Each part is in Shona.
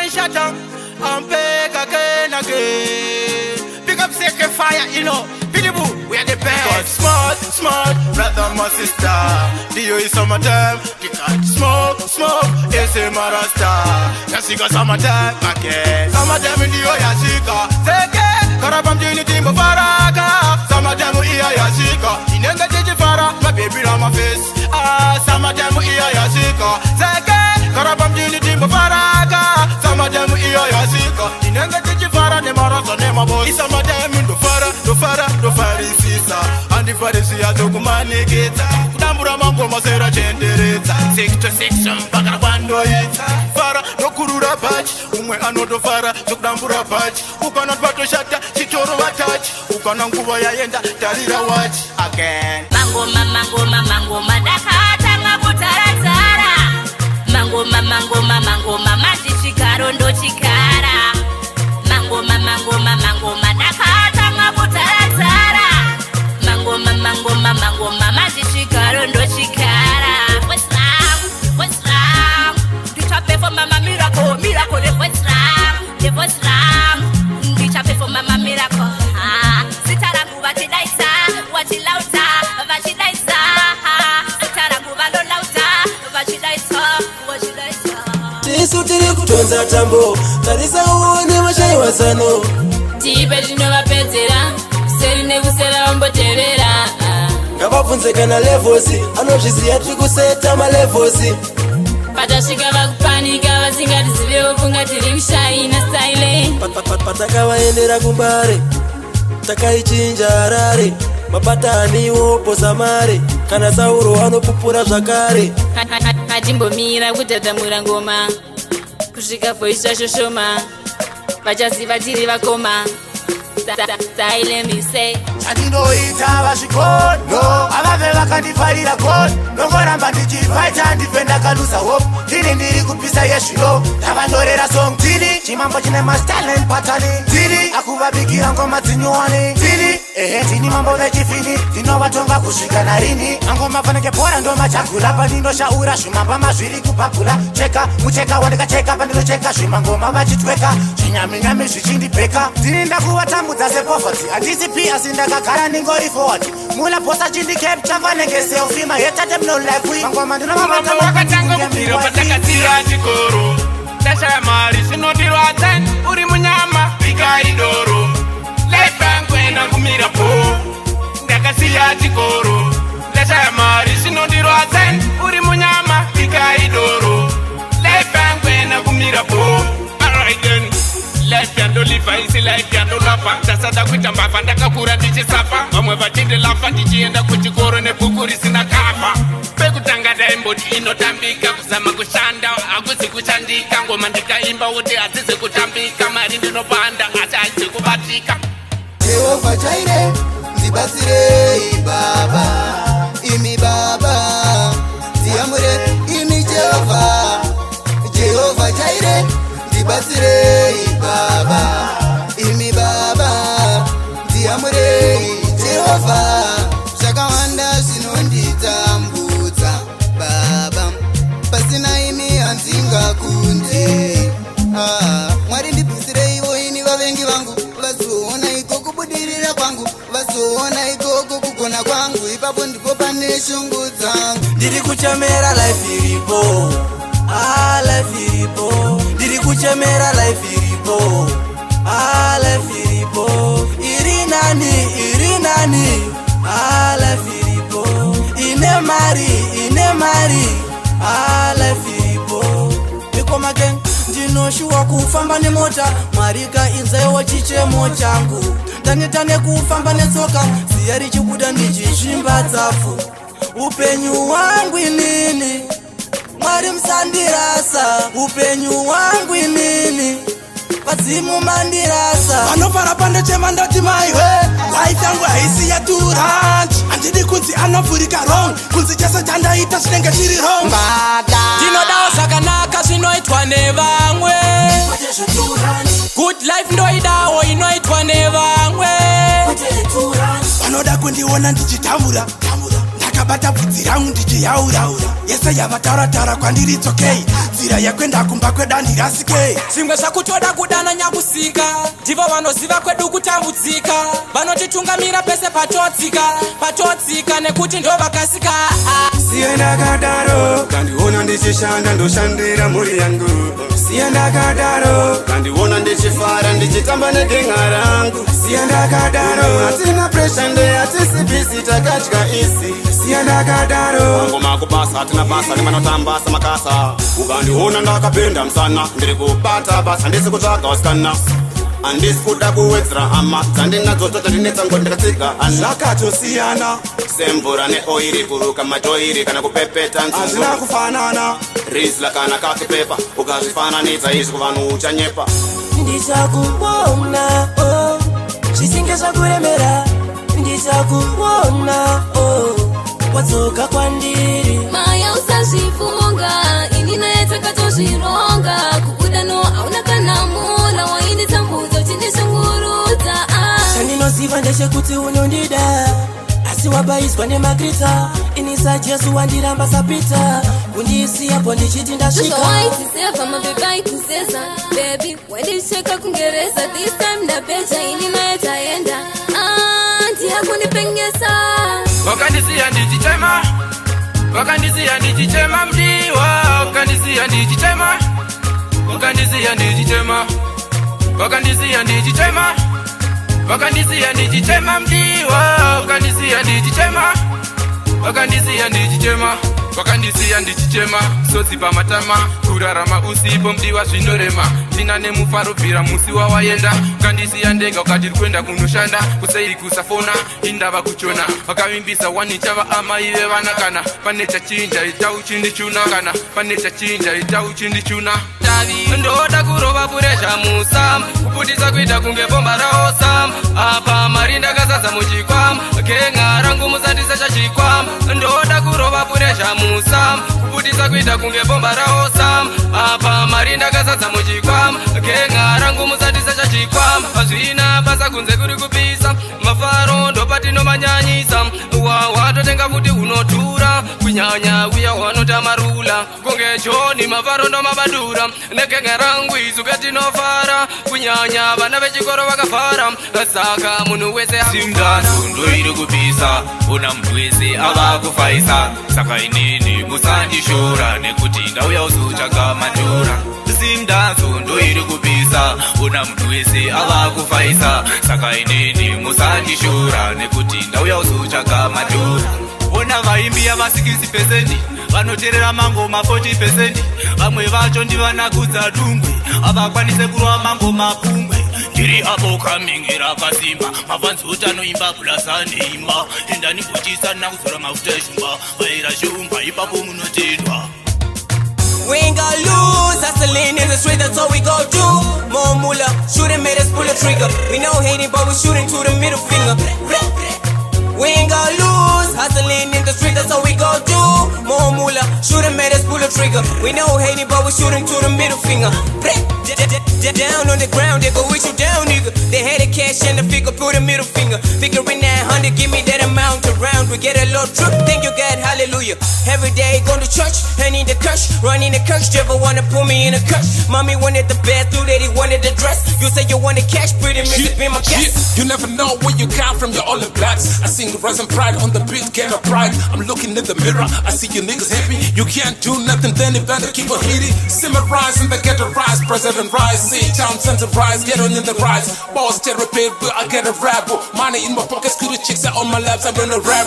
Shut up and beg again. Pick up second fire, you know. We are the best. Smart, brother, my sister. Dio is summertime. Smoke, it's a marasta. Yasika summertime, again. Summertime in Dio Yasika. Take it, Karabam Unity Mubaraka. Summertime here Yasika. Inenga Jifara, my baby on my face. Summertime here Yasika. Take it, Karabam Unity Mubaraka. Summertime here Yasika. Inenga Jifara, the Marasa, name of boy. Summertime in the Fara, Sisa. And the Farisia to Kumanigita. Nambura Mambo Masera Genderita. 6 to 6, Bagabando Yita. Fara, no Kurura patch. Umwe anodo Fara, took Nambura patch. Who cannot but to shut Chitoro touch. Who cannot go Yenda, Tarira watch again. Mango, Madaka, Mabutarazara. Mango, Mama, Chikaro, no Chikara. Mango, Madaka, Mabutarazara. Mango, Mama, Chikaro, no Chikara. What's wrong? The chopper for Mama Miracle, the what's wrong? The chopper for Mama Miracle. Sitaragu, what it is, what it lauta, what it is, Sitaragu, what it is, what it is. Tisutiri kutonza tambo, tarisa uone mashai wasano. Tibe jinova petera, serine kusera mbotelera. Ngabafunze kana levosi, anozviziya tiri kuseta malevosi. Patashika vakupanika, vasingati zive ufunga tiri kushaina style. Patakawaendera kumbare, takaichinja Harare. Mapataniwo posamare, kana Sauro anopupura zvakare. Hatimbomira kutatamura ngoma, kusvika foisha shoshoma, vachaziva tiri vakoma. Style me say Andinoita vazvikono avave vakandifarira gono nongoramba ndichifaita ndifenda kalusa hope ndiri kupisa yezvino ndavandorera song tiri chimambo chine mastalent patani tiri akuvabikira ngoma dzinyowani tiri tini mambo vechifini ndinovatonga kusvika narini angoma fanike bhora ndomachagula pandindoshaura zvimamba mazviri kupapula cheka mucheka wandikacheka pandinocheka zvimangoma vachitweka zvinyaminyami zvichindibheka ndini ndakuvatambudza sepoverty handisipi asi ndakagara ndingori forward mula posa chindicapture vanenge selfie mahetate mno life mangoma ndinovavatanga kupira patakatira chikoro ndashaya mari zvinodirwadza uri munyama vikaidoro life yangu ena kumira po ndakasiya chikoro ndashaya mari zvinodirwadza uri munyama vikaidoro life yangu ena kumira po alright then life yandoliva isi life yandolapa ndasada kuita mbavha ndakakura ndichisafa vamwe vatendelafa ndichienda kuchikoro nebhuku risina kapa pekutanga ndaimboti inotambika kuzama kushanda hakuzi kushandika ngoma ndikaimba kuti hadzizi kutambika mari ndinopanda asi haizi kubatika. Jehovah Jireh, ndibatsirei baba, imi baba, ndiamure imi Jehovah Jireh, ndibatsirei baba, imi baba, ndiamure Jehovah. Zvakawanda zvinonditambudza baba, pasina imi handingakundi. Mwari ndibvisireivo ini vavengi vangu vazoona ikoko kubudirira kwangu, vazoona ikoko kugona kwangu, ipapo ndipo pane shungu dzangu. Ndiri kuchemera life iripo, life iripo. Ndiri kuchemera life iripo, life iripo. Iri nani, life iripo. Ine mari, life iripo. Nikoma gang, ndinoshuwa kufamba nemota, marika inzaiwa chichemo changu. Tane kufamba netsoka, ziya richibuda ndichizvimba dzafu. Upenyu wangu inini, Mwari musandirasa. Upenyu wangu inini, padzimu mandirasa. Vanofara pandechema ndati maiwe, life yangu haisi yaturant. Handidi kunzi anovhurika wrong, kunzi chese chandaita chinenge chiri wrong. Ndinodawo zvakanaka zvinoitwa nevamwe, good life ndoidawo inoitwa nevamwe. Vanoda kundiona ndichitambura, ndakabata bvudzi rangu ndichiyauraura yese yavataura-taura kwandiri it's okay nzira yekwenda kumba kwedani rasikei zvimwe zvakutoda kudana nyakusika ndivo vanoziva kwedu kutambudzika vanotitungamira pese patotsika nekuti ndo vakasika siye ndakadaro kandiona ndichishanda ndoshandira mhuri yangu siye ndakadaro kandiona ndichifara ndichitamba negenga rangu siye ndakadaro hatina presha nde hatisi bisi takatya isi siye ndakadaro ngoma kubasa hatina basa nemanotambasa makasa ukandiona ndakapenda msana ndiri kubata basa ndisi kutsvaga wasikana handisi kuda kuwedzera hama dzandinadzo totandinetsa ngoti ndikatsiga zvakatosiyana semvura neoiri kuruka matoiri kana kupepeta hazvina kufanana rizla kana kakipepa ukazvifananidza izvi kuvanhu uchanyepa ndichakuona zvisinge zvakuremera ndichakuona wadzoka kwandiri maya usazvifunga ini naye takatozvironga kubuda no hauna kana mula wainditambudza uchindishungurudza chandinoziva ndechekuti unondida asi wabaizwa nemagrita inisa jesu wandiramba sapita kundisiyapo ndichiti ndasvikawaitizeva mabebai kuzeza bebi wandicheka kungereza this time ndabeja ini naye taenda ndiyakundipengesa wakandisiya ndichichema wakandisiya ndichichema mdiwa wakandisiya ndichichema wakandisiya ndichichema wakandisiya ndichichema wakandisiya ndichichema mdiwa wakandisiya ndichichema wakandisiya ndichichema wakandisiya ndichichema sozipa matama kurarama usipo mdiwa zvinorema ndina nemufaro bvira musi wawaenda ukandisiya ndega ukatiri kuenda kunoshanda kuseiri kusafona indava kuchona vakavimbisa wanichava amai vevana kana pane chachinja ita uchindichuna kana pane chachinja ita uchindichuna ndoda kurova puresha musam kuputisa kuita kunge bomba raosam apa mari ndakazadza muchikwama kenga rangu musandisa chachikwama ndoda kurova puresha musam kuputisa kuita kunge bomba raosam apa mari ndakazadza muchikwama kenga rangu musandisa chachikwama pazvina basa kunze kuri kupisa mafaro ndopatinomanyanyisa wawatotenga futi unotura kunyanya uya wanotamarula kunge joni mafaro ndomabadura negenga rangu izukatinofara kunyanya vana vechikoro vakafara saka munhu wese simdanzo ndoiri kupisa ona munhu wese ava kufaisa saka inini musandishora nekuti ndauya uzotsvaga madhora simdanzo ndoiri kupisa ona munhu wese ava kufaisa saka inini musandishora nekuti ndauya uzotsvaga madhora ona vaimbi yava 60% vanoteerera mangoma 40%, vamwe vacho ndivanakudza dungwe avakwanise kurova mangoma kumwe ndiri apo kamingira kasimba mavanzota noimba bulasa neimba endani kuchisa nakuzora mafuta eshumba vaira shumba ipapo munotendwa. We ain't gonna lose, hustling in the street, that's all we go do. More moolah, shooting made us pull a trigger. We know hating, but we shooting to the middle finger. We ain't gonna lose, hustling in the street, that's all we go do. More moolah, shooting made us pull a trigger. We know hating, but we shooting to the middle finger. Down on the ground, they go with you down, nigga. They had a cash and the figure, put a middle finger. Figuring 900, give me that amount around. We get a little trip, thank you God, hallelujah. Every day going to church, and in the curse, running the curse. Never wanna put me in a curse. Mommy wanted the bathroom, daddy wanted the dress. You say you wanted cash, pretty miss it, be my guest. You never know where you come from, you're all in blacks. I sing rise and pride on the beat, get a pride. I'm looking in the mirror, I see you niggas happy. You can't do nothing, then you better keep on hitting. Simmer rise and they get a rise, president rise. See town center rise, get on in the rise. Boss therapy, but I get a rap. Money in my pockets, good chicks are on my laps, I'm in a rap.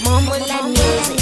Mumble and music.